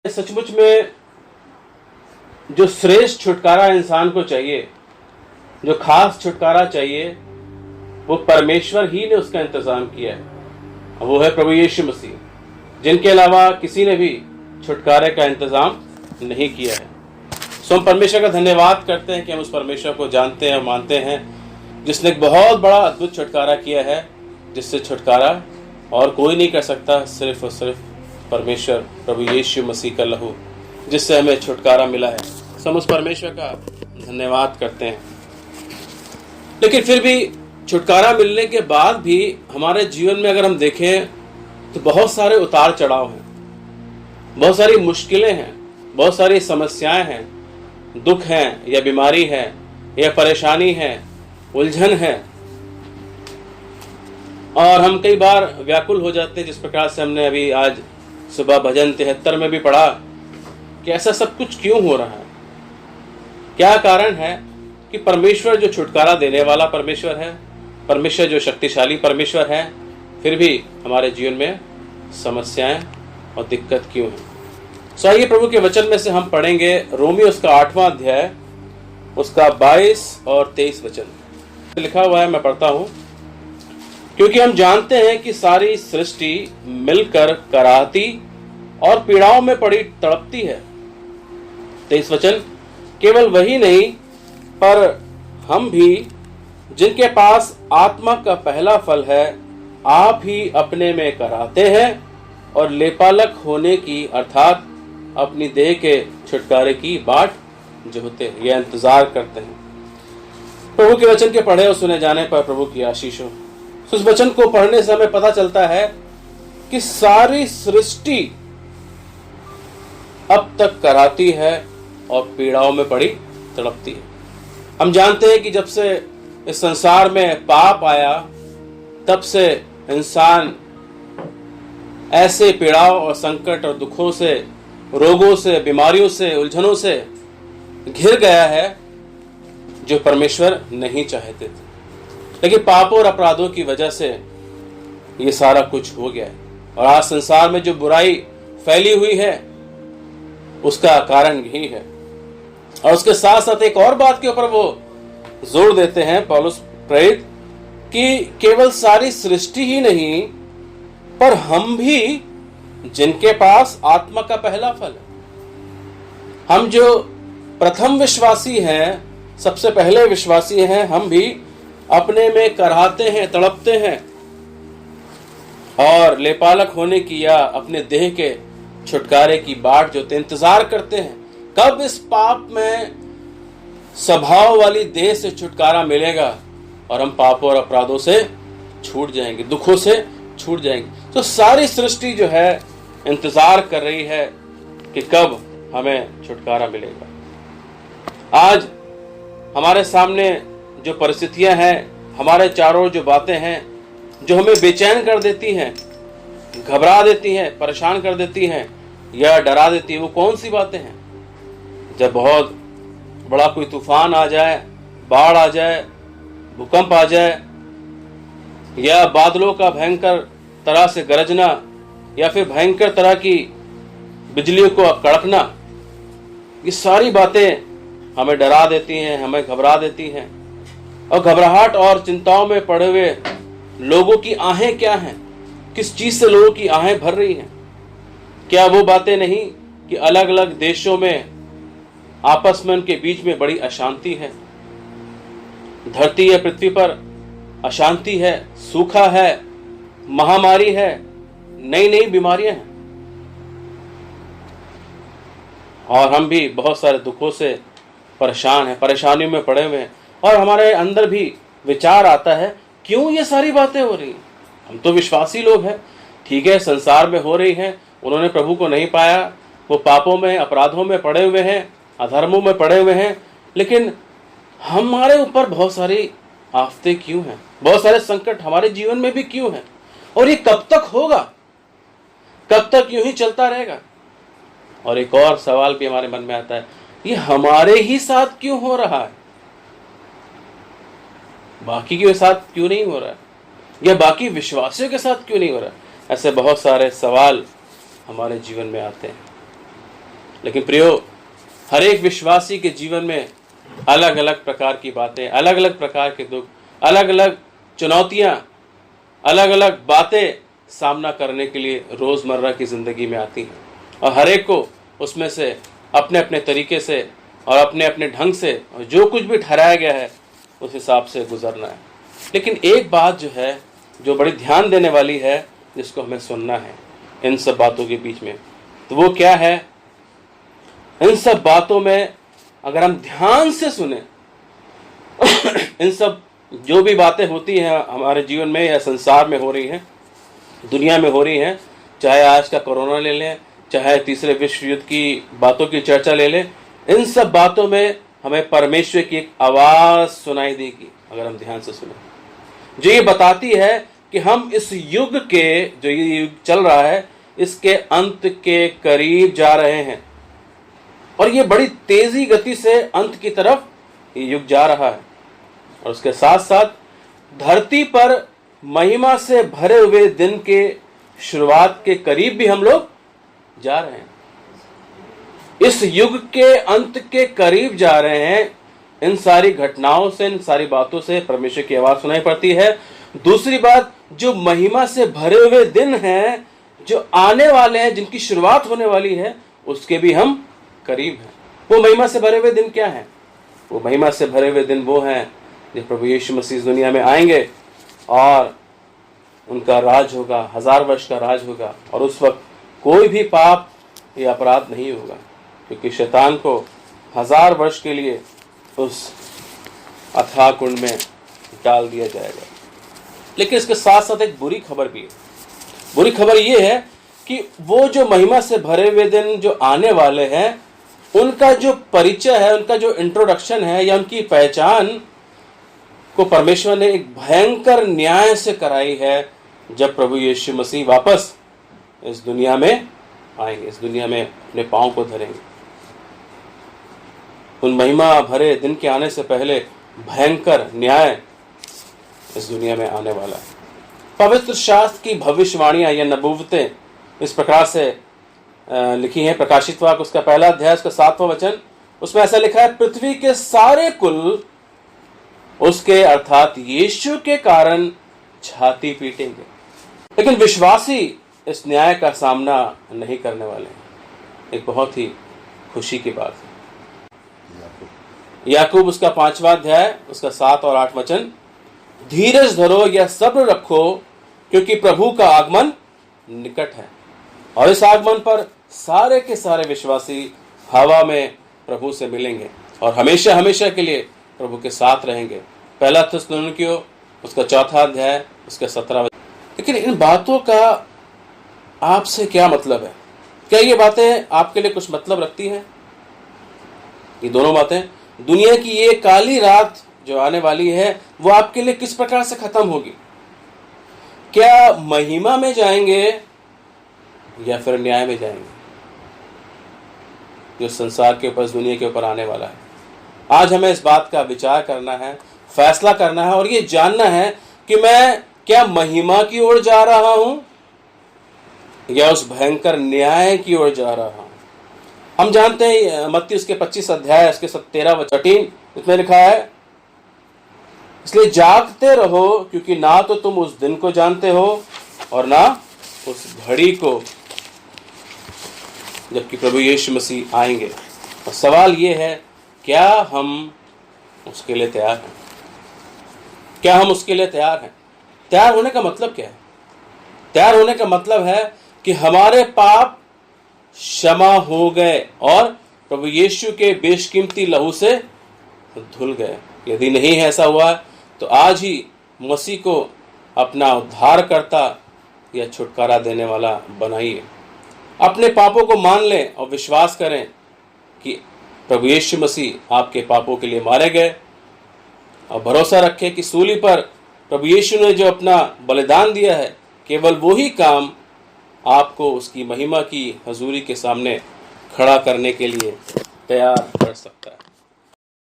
सचमुच में जो श्रेष्ठ छुटकारा इंसान को चाहिए, जो खास छुटकारा चाहिए, वो परमेश्वर ही ने उसका इंतजाम किया है। वो है प्रभु यीशु मसीह, जिनके अलावा किसी ने भी छुटकारे का इंतजाम नहीं किया है। सो हम परमेश्वर का धन्यवाद करते हैं कि हम उस परमेश्वर को जानते हैं और मानते हैं, जिसने एक बहुत बड़ा अद्भुत छुटकारा किया है, जिससे छुटकारा और कोई नहीं कर सकता, सिर्फ और सिर्फ परमेश्वर प्रभु यीशु मसीह का लहू, जिससे हमें छुटकारा मिला है। हम उस परमेश्वर का धन्यवाद करते हैं। लेकिन फिर भी छुटकारा मिलने के बाद भी हमारे जीवन में अगर हम देखें तो बहुत सारे उतार चढ़ाव हैं, बहुत सारी मुश्किलें हैं, बहुत सारी समस्याएं हैं, दुख हैं या बीमारी है या परेशानी है, उलझन है। और हम कई बार व्याकुल हो जाते हैं, जिस प्रकार से हमने अभी आज सुबह भजन 73 में भी पढ़ा कि ऐसा सब कुछ क्यों हो रहा है। क्या कारण है कि परमेश्वर जो छुटकारा देने वाला परमेश्वर है, परमेश्वर जो शक्तिशाली परमेश्वर है, फिर भी हमारे जीवन में समस्याएं और दिक्कत क्यों है। सो आइए प्रभु के वचन में से हम पढ़ेंगे रोमियो उसका 8वां अध्याय, उसका 22 और 23 वचन लिखा हुआ है। मैं पढ़ता हूं। क्योंकि हम जानते हैं कि सारी सृष्टि मिलकर कराहती और पीड़ाओं में पड़ी तड़पती है। 23 वचन, केवल वही नहीं पर हम भी, जिनके पास आत्मा का पहला फल है, आप ही अपने में कराहते हैं और लेपालक होने की अर्थात अपनी देह के छुटकारे की बाट जोहते हैं या इंतजार करते हैं। प्रभु के वचन के पढ़े और सुने जाने पर प्रभु की आशीष हो। उस वचन को पढ़ने से हमें पता चलता है कि सारी सृष्टि अब तक कराहती है और पीड़ाओं में पड़ी तड़पती है। हम जानते हैं कि जब से इस संसार में पाप आया, तब से इंसान ऐसे पीड़ाओं और संकट और दुखों से, रोगों से, बीमारियों से, उलझनों से घिर गया है, जो परमेश्वर नहीं चाहते थे। लेकिन पापों और अपराधों की वजह से ये सारा कुछ हो गया है। और आज संसार में जो बुराई फैली हुई है, उसका कारण यही है। और उसके साथ साथ एक और बात के ऊपर वो जोर देते हैं पौलुस प्रेरित, कि केवल सारी सृष्टि ही नहीं पर हम भी, जिनके पास आत्मा का पहला फल है। हम जो प्रथम विश्वासी हैं, सबसे पहले विश्वासी हैं, हम भी अपने में कराहते हैं, तड़पते हैं और लेपालक होने की या अपने देह के छुटकारे की बाट जो इंतजार करते हैं, कब इस पाप में स्वभाव वाली देह से छुटकारा मिलेगा और हम पापों और अपराधों से छूट जाएंगे, दुखों से छूट जाएंगे। तो सारी सृष्टि जो है इंतजार कर रही है कि कब हमें छुटकारा मिलेगा। आज हमारे सामने जो परिस्थितियां हैं, हमारे चारों जो बातें हैं, जो हमें बेचैन कर देती हैं, घबरा देती हैं, परेशान कर देती हैं या डरा देती हैं, वो कौन सी बातें हैं? जब बहुत बड़ा कोई तूफान आ जाए, बाढ़ आ जाए, भूकंप आ जाए, या बादलों का भयंकर तरह से गरजना, या फिर भयंकर तरह की बिजलियों को कड़कना, ये सारी बातें हमें डरा देती हैं, हमें घबरा देती हैं। और घबराहट और चिंताओं में पड़े हुए लोगों की आहें क्या हैं? किस चीज से लोगों की आहें भर रही हैं? क्या वो बातें नहीं कि अलग अलग देशों में आपस में उनके बीच में बड़ी अशांति है, धरती या पृथ्वी पर अशांति है, सूखा है, महामारी है, नई नई बीमारियां हैं, और हम भी बहुत सारे दुखों से परेशान हैं, परेशानियों में पड़े हुए हैं। और हमारे अंदर भी विचार आता है, क्यों ये सारी बातें हो रही हैं? हम तो विश्वासी लोग हैं, ठीक है, संसार में हो रही हैं, उन्होंने प्रभु को नहीं पाया, वो पापों में, अपराधों में पड़े हुए हैं, अधर्मों में पड़े हुए हैं, लेकिन हमारे ऊपर बहुत सारी आफतें क्यों हैं? बहुत सारे संकट हमारे जीवन में भी क्यों हैं? और ये कब तक होगा? कब तक यूं ही चलता रहेगा? और एक और सवाल भी हमारे मन में आता है, ये हमारे ही साथ क्यों हो रहा है? बाकी के साथ क्यों नहीं हो रहा है? या बाकी विश्वासियों के साथ क्यों नहीं हो रहा है? ऐसे बहुत सारे सवाल हमारे जीवन में आते हैं। लेकिन प्रियो, हर एक विश्वासी के जीवन में अलग अलग प्रकार की बातें, अलग अलग प्रकार के दुख, अलग अलग चुनौतियां, अलग अलग बातें सामना करने के लिए रोजमर्रा की जिंदगी में आती हैं, और हर एक को उसमें से अपने अपने तरीके से और अपने अपने ढंग से और जो कुछ भी ठहराया गया है उस हिसाब से गुजरना है। लेकिन एक बात जो है, जो बड़ी ध्यान देने वाली है, जिसको हमें सुनना है इन सब बातों के बीच में, तो वो क्या है? इन सब बातों में अगर हम ध्यान से सुने इन सब जो भी बातें होती हैं हमारे जीवन में या संसार में हो रही हैं, दुनिया में हो रही हैं, चाहे आज का कोरोना ले लें, चाहे तीसरे विश्व युद्ध की बातों की चर्चा ले लें, इन सब बातों में हमें परमेश्वर की एक आवाज सुनाई देगी अगर हम ध्यान से सुने, जो ये बताती है कि हम इस युग के, जो ये युग चल रहा है, इसके अंत के करीब जा रहे हैं, और ये बड़ी तेजी गति से अंत की तरफ ये युग जा रहा है। और उसके साथ साथ धरती पर महिमा से भरे हुए दिन के शुरुआत के करीब भी हम लोग जा रहे हैं। इस युग के अंत के करीब जा रहे हैं। इन सारी घटनाओं से, इन सारी बातों से परमेश्वर की आवाज सुनाई पड़ती है। दूसरी बात, जो महिमा से भरे हुए दिन हैं, जो आने वाले हैं, जिनकी शुरुआत होने वाली है, उसके भी हम करीब हैं। वो महिमा से भरे हुए दिन क्या हैं? वो महिमा से भरे हुए दिन वो हैं जब प्रभु यीशु मसीह इस दुनिया में आएंगे और उनका राज होगा, 1000 वर्ष का राज होगा, और उस वक्त कोई भी पाप या अपराध नहीं होगा, क्योंकि शैतान को 1000 वर्ष के लिए उस अथाह कुंड में डाल दिया जाएगा। लेकिन इसके साथ साथ एक बुरी खबर भी है। बुरी खबर यह है कि वो जो महिमा से भरे हुए दिन जो आने वाले हैं, उनका जो परिचय है, उनका जो इंट्रोडक्शन है, या उनकी पहचान को परमेश्वर ने एक भयंकर न्याय से कराई है, जब प्रभु यीशु मसीह वापस इस दुनिया में आएंगे, इस दुनिया में अपने पांव को धरेंगे। उन महिमा भरे दिन के आने से पहले भयंकर न्याय इस दुनिया में आने वाला है। पवित्र शास्त्र की भविष्यवाणियां या नबूवतें इस प्रकार से लिखी हैं। प्रकाशित वाक्य उसका 1 अध्याय उसका 7वां वचन, उसमें ऐसा लिखा है, पृथ्वी के सारे कुल उसके अर्थात यीशु के कारण छाती पीटेंगे। लेकिन विश्वासी इस न्याय का सामना नहीं करने वाले हैं। एक बहुत ही खुशी की बात है। याकूब उसका 5वां अध्याय उसका 7 और 8 वचन, धीरज धरो या सब्र रखो, क्योंकि प्रभु का आगमन निकट है, और इस आगमन पर सारे के सारे विश्वासी हवा में प्रभु से मिलेंगे और हमेशा हमेशा के लिए प्रभु के साथ रहेंगे। 1 थिस्सलुनीकियों उसका 4वां अध्याय उसका 17 वचन। लेकिन इन बातों का आपसे क्या मतलब है? क्या ये बातें आपके लिए कुछ मतलब रखती हैं? ये दोनों बातें, दुनिया की ये काली रात जो आने वाली है, वो आपके लिए किस प्रकार से खत्म होगी? क्या महिमा में जाएंगे या फिर न्याय में जाएंगे, जो संसार के ऊपर, दुनिया के ऊपर आने वाला है? आज हमें इस बात का विचार करना है, फैसला करना है, और ये जानना है कि मैं क्या महिमा की ओर जा रहा हूं या उस भयंकर न्याय की ओर जा रहा हूं। हम जानते हैं मत्ती उसके 25 अध्याय उसके 13 वचन, इसमें लिखा है, इसलिए जागते रहो, क्योंकि ना तो तुम उस दिन को जानते हो और ना उस घड़ी को जबकि प्रभु यीशु मसीह आएंगे। और सवाल ये है, क्या हम उसके लिए तैयार हैं? क्या हम उसके लिए तैयार हैं? तैयार होने का मतलब क्या है? तैयार होने का मतलब है कि हमारे पाप क्षमा हो गए और प्रभु यीशु के बेशकीमती लहू से धुल गए। यदि नहीं ऐसा हुआ तो आज ही मसीह को अपना उद्धारकर्ता या छुटकारा देने वाला बनाइए। अपने पापों को मान लें और विश्वास करें कि प्रभु यीशु मसीह आपके पापों के लिए मारे गए, और भरोसा रखें कि सूली पर प्रभु यीशु ने जो अपना बलिदान दिया है, केवल वही काम आपको उसकी महिमा की हजूरी के सामने खड़ा करने के लिए तैयार कर सकता है।